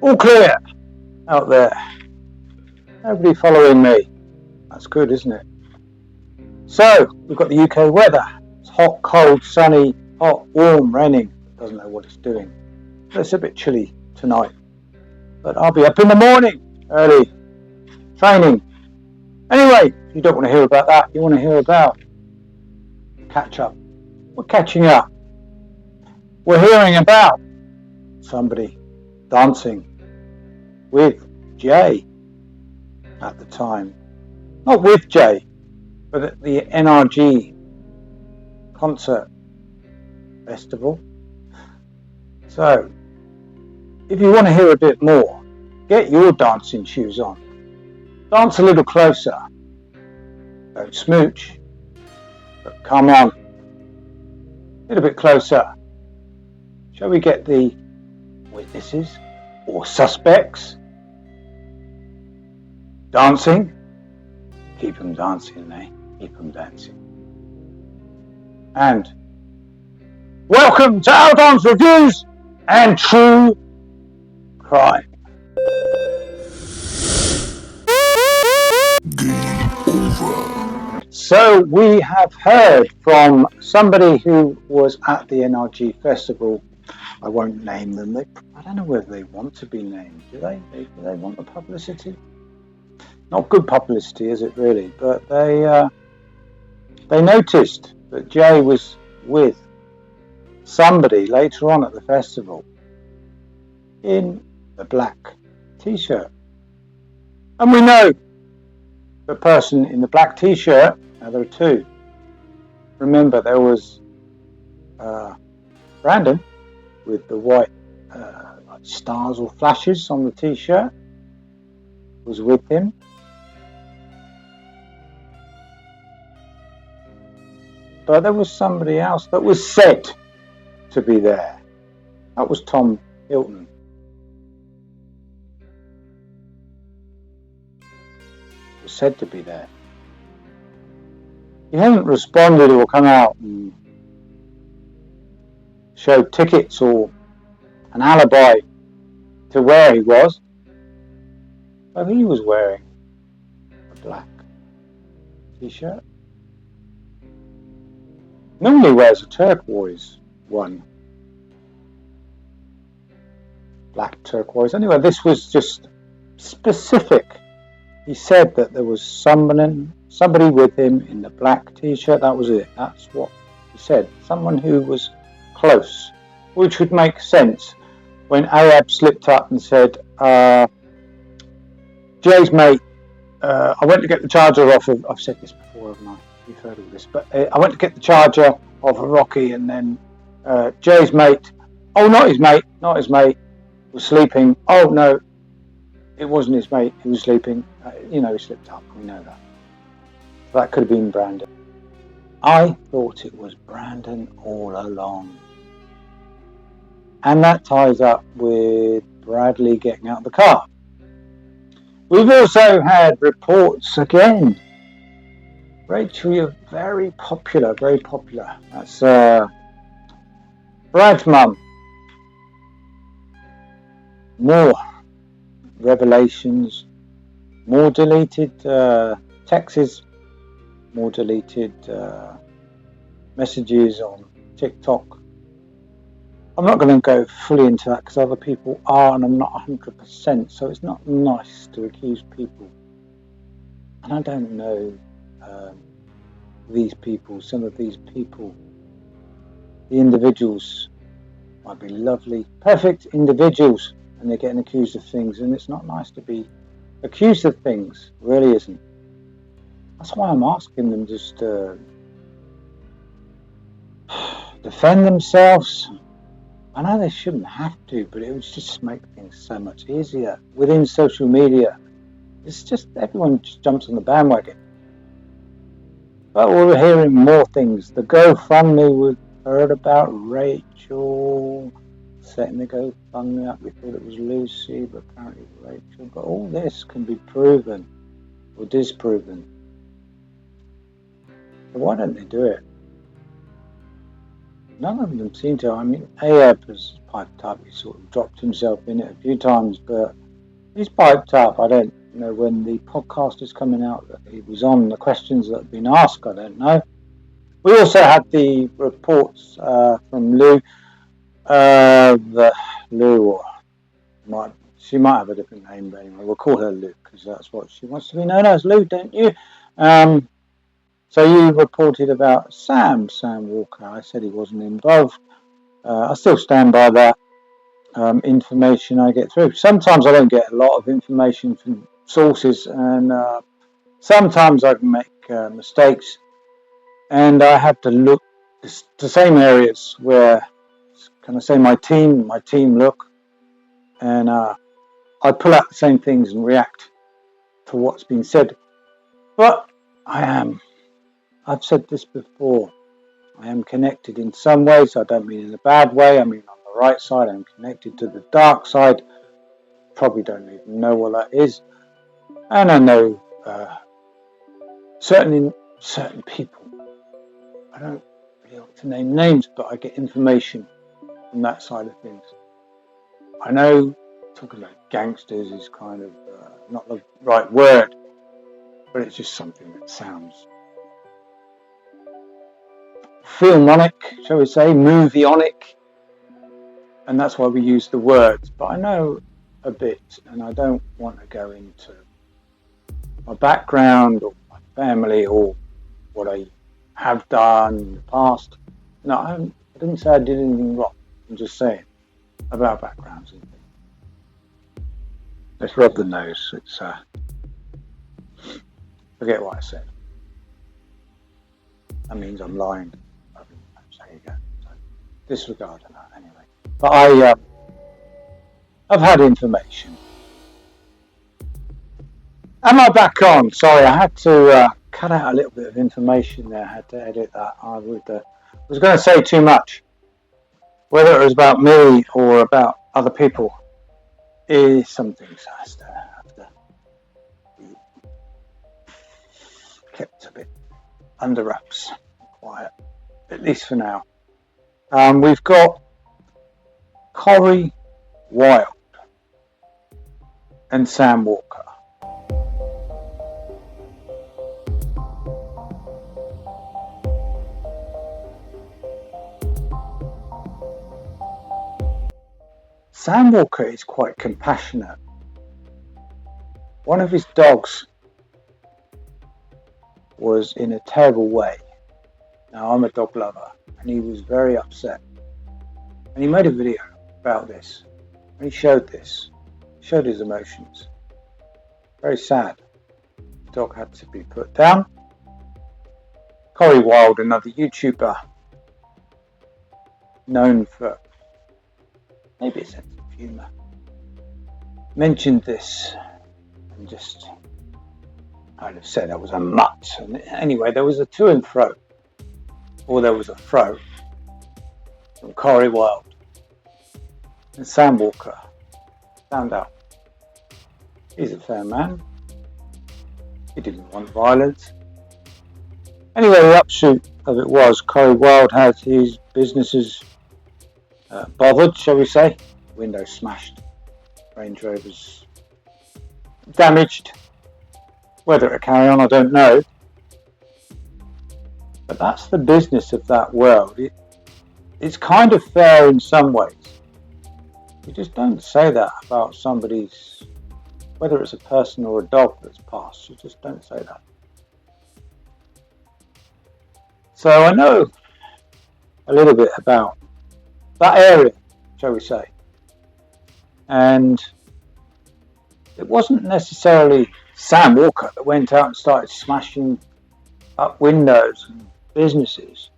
All clear out there. Nobody following me. That's good, isn't it? So, we've got the UK weather. It's hot, cold, sunny, hot, warm, raining. Doesn't know what it's doing. But it's a bit chilly tonight. But I'll be up in the morning, early, training. Anyway, if you don't want to hear about that, you want to hear about catch up. We're catching up. We're hearing about somebody dancing with Jay at the time. Not with Jay, but at the NRG concert festival. So, if you want to hear a bit more, get your dancing shoes on. Dance a little closer. Don't smooch, but come on. A little bit closer. Shall we get the witnesses or suspects dancing? Keep them dancing, eh? Keep them dancing. And welcome to our dance reviews and true crime. Game over. So we have heard from somebody who was at the NRG festival. I won't name them. I don't know whether they want to be named. Do they? Do they want the publicity? Not good publicity, is it really? But they noticed that Jay was with somebody later on at the festival in the black t-shirt. And we know the person in the black t-shirt. Now there are two. Remember, there was Brandon with the white stars or flashes on the t-shirt, was with him. But there was somebody else that was said to be there. That was Tom Hilton. Was said to be there. He hasn't responded or come out and showed tickets or an alibi to where he was. But he was wearing a black t-shirt. Normally wears a turquoise one. Black turquoise. Anyway, this was just specific. He said that there was somebody with him in the black t-shirt. That was it. That's what he said. Someone who was close, which would make sense when Ahab slipped up and said, Jay's mate, I went to get the charger off of, I've said this before, haven't I? You've heard all this, but I went to get the charger off of Rocky, and then Jay's mate, not his mate, was sleeping. Oh no, it wasn't his mate, he was sleeping. He slipped up, we know that. That could have been Brandon. I thought it was Brandon all along. And that ties up with Bradley getting out of the car. We've also had reports again. Rachel, you're very popular. That's Brad's mum. More revelations, more deleted texts, more deleted messages on TikTok. I'm not going to go fully into that because other people are, and I'm not 100%, so it's not nice to accuse people. And I don't know some of these people, the individuals might be lovely, perfect individuals, and they're getting accused of things, and it's not nice to be accused of things, really isn't. That's why I'm asking them just to defend themselves. I know they shouldn't have to, but it would just make things so much easier. Within social media, it's just everyone just jumps on the bandwagon. But we're hearing more things. The GoFundMe, we heard about Rachel setting the GoFundMe up. We thought it was Lucy, but apparently Rachel. But all this can be proven or disproven. So why don't they do it? none of them seem to. I mean, Ahab has piped up. He sort of dropped himself in it a few times, but he's piped up. I don't know when the podcast is coming out that he was on. The questions that have been asked, I don't know. We also had the reports from Lou. Lou, she might have a different name, but anyway, we'll call her Lou because that's what she wants to be known as. Lou, don't you? So you reported about Sam Walker. I said he wasn't involved. I still stand by that information I get through. Sometimes I don't get a lot of information from sources, and sometimes I can make mistakes, and I have to look the same areas where, can I say, my team look, and I pull out the same things and react to what's been said. But I've said this before, I am connected in some ways. I don't mean in a bad way. I mean on the right side. I'm connected to the dark side. Probably don't even know what that is. And I know certain people. I don't really like to name names, but I get information from that side of things. I know talking about gangsters is kind of not the right word, but it's just something that sounds filmonic, shall we say, movie-onic, and that's why we use the words. But I know a bit, and I don't want to go into my background or my family or what I have done in the past. No, I didn't say I did anything wrong. I'm just saying about backgrounds and things. Let's rub the nose. It's forget what I said. That means I'm lying. There you go. So disregard that anyway. But I've had information. Am I back on? Sorry, I had to cut out a little bit of information there. I had to edit that. I was going to say too much. Whether it was about me or about other people, is something that has to be kept a bit under wraps, quiet, at least for now. We've got Corey Wilde and Sam Walker. Sam Walker is quite compassionate. One of his dogs was in a terrible way. Now, I'm a dog lover, and he was very upset. And he made a video about this. And he showed this, showed his emotions. Very sad. The dog had to be put down. Corey Wilde, another YouTuber, known for maybe a sense of humour, mentioned this and just kind of said I was a mutt. And anyway, there was a to and fro, or there was a fro from Corey Wilde and Sam Walker. Found out he's a fair man. He didn't want violence. Anyway, the upshot of it was Corey Wilde had his businesses bothered, shall we say. Windows smashed, Range Rovers damaged. Whether it'll carry on, I don't know. But that's the business of that world. It's kind of fair in some ways. You just don't say that about somebody's, whether it's a person or a dog that's passed. You just don't say that. So I know a little bit about that area, shall we say. And it wasn't necessarily Sam Walker that went out and started smashing up windows and businesses.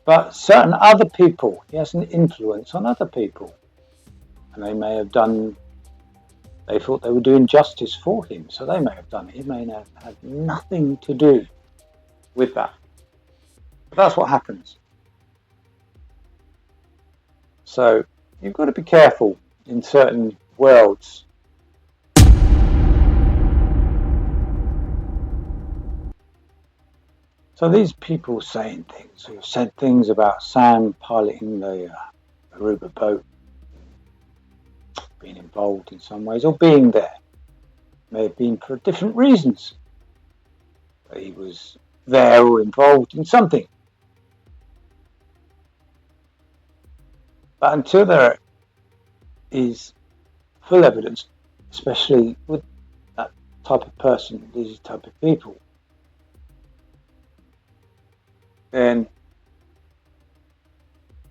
But certain other people, he has an influence on other people. And they may have done, they thought they were doing justice for him, so they may have done it. He may have had nothing to do with that. But that's what happens. So you've got to be careful in certain worlds. So these people saying things, who have said things about Sam piloting the Aruba boat, being involved in some ways, or being there, may have been for different reasons. But he was there or involved in something. But until there is full evidence, especially with that type of person, these type of people,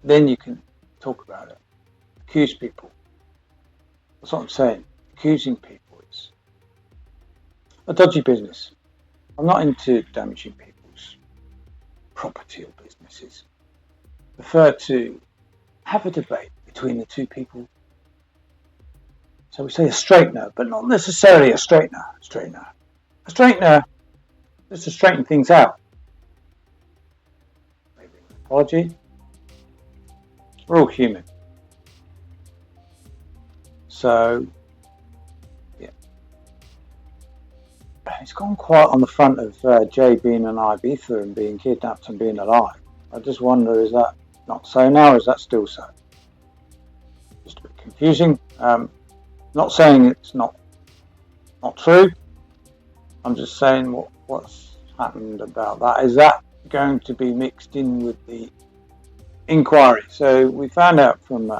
then you can talk about it, accuse people. That's what I'm saying. Accusing people is a dodgy business. I'm not into damaging people's property or businesses. I prefer to have a debate between the two people. So we say a straightener, but not necessarily a straightener. A straightener just to straighten things out. Maybe an apology. We're all human. So, yeah. It's gone quiet on the front of Jay being in Ibiza and being kidnapped and being alive. I just wonder, is that not so now, or is that still so? Just a bit confusing. Not saying it's not true. I'm just saying what's happened about that. Is that going to be mixed in with the inquiry? So we found out from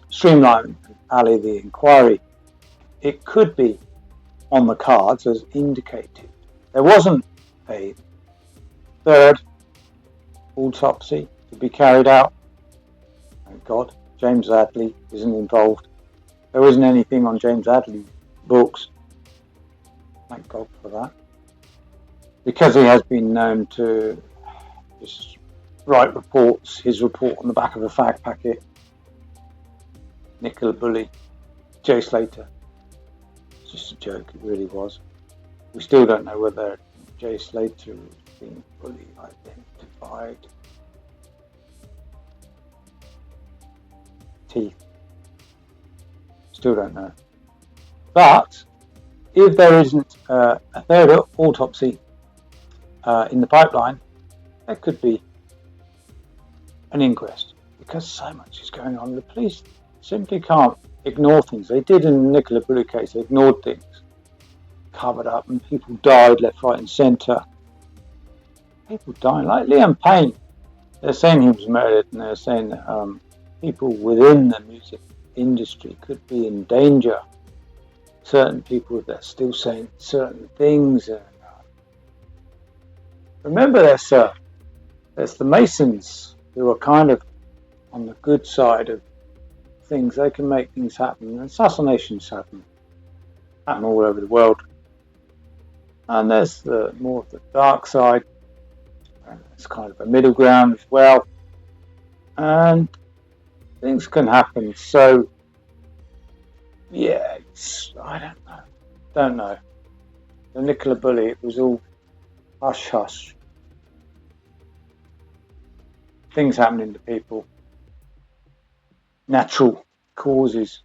Streamline and Ali the inquiry, it could be on the cards as indicated. There wasn't a third autopsy to be carried out. Thank God, James Adley isn't involved. There isn't anything on James Adley's books. Thank God for that. Because he has been known to just write reports, his report on the back of a fag packet. Nicola Bulley, Jay Slater. It's just a joke, it really was. We still don't know whether Jay Slater has been fully identified. Teeth. Still don't know. But if there isn't a third autopsy in the pipeline, there could be an inquest, because so much is going on. The police simply can't ignore things. They did in the Nicola Bulley case. They ignored things, covered up, and people died left, right and centre. People dying, like Liam Payne. They're saying he was murdered, and they're saying that people within the music industry could be in danger. Certain people that are still saying certain things. Remember, there's the Masons who are kind of on the good side of things. They can make things happen. Assassinations happen all over the world. And there's the more of the dark side. And it's kind of a middle ground as well. And things can happen. So, yeah, I don't know. The Nicola Bulley, it was all hush hush. Things happening to people. Natural causes.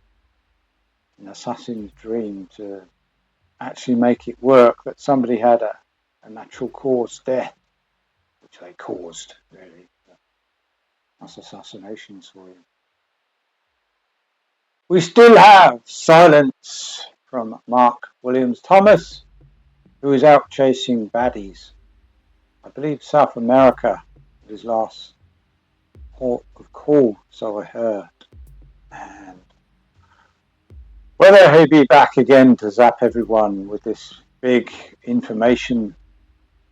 An assassin's dream to actually make it work, that somebody had a natural cause death, which they caused, really. That's assassinations for you. We still have silence from Mark Williams Thomas, who is out chasing baddies. I believe South America, his last port of call, so I heard. And whether he'll be back again to zap everyone with this big information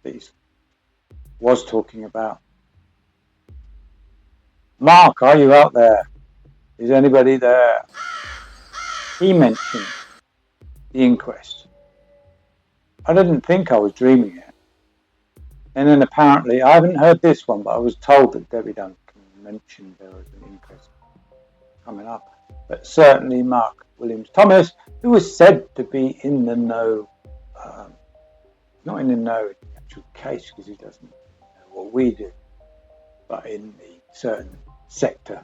that he was talking about. Mark, are you out there? Is anybody there? He mentioned the inquest. I didn't think I was dreaming it. And then apparently, I haven't heard this one, but I was told that Debbie Duncan mentioned there was an inquest coming up. But certainly Mark Williams Thomas, who was said to be in the know, not in the know in the actual case, because he doesn't know what we do, but in the certain sector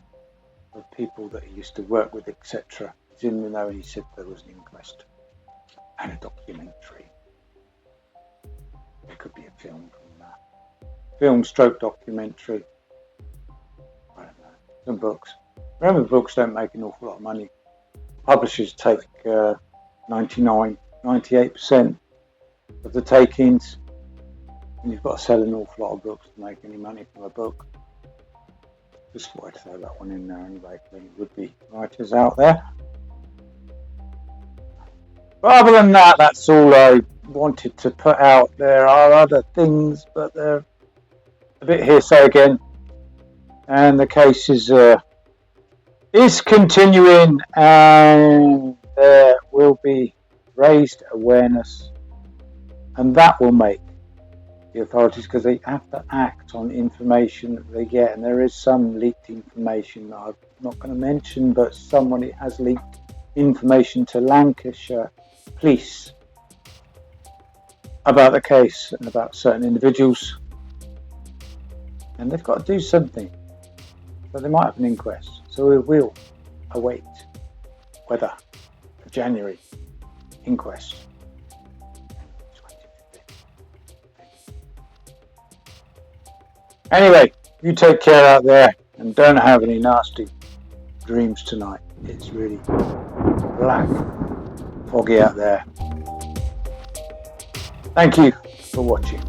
of people that he used to work with, etc. He's in the know, and he said there was an inquest and a documentary. There could be a film from that. film stroke documentary. I don't know, some books. Remember, books don't make an awful lot of money. Publishers take 98% of the take-ins, and you've got to sell an awful lot of books to make any money from a book. Just thought I'd throw that one in there anyway for any would-be writers out there. But other than that, that's all I wanted to put out. There are other things, but they're a bit hearsay again. And the case is continuing, and there will be raised awareness, and that will make the authorities, because they have to act on information that they get, and there is some leaked information that I'm not going to mention, but somebody has leaked information to Lancashire police about the case and about certain individuals, and they've got to do something. So they might have an inquest, so we will await whether the January inquest. Anyway, you take care out there and don't have any nasty dreams tonight. It's really black, foggy out there. Thank you for watching.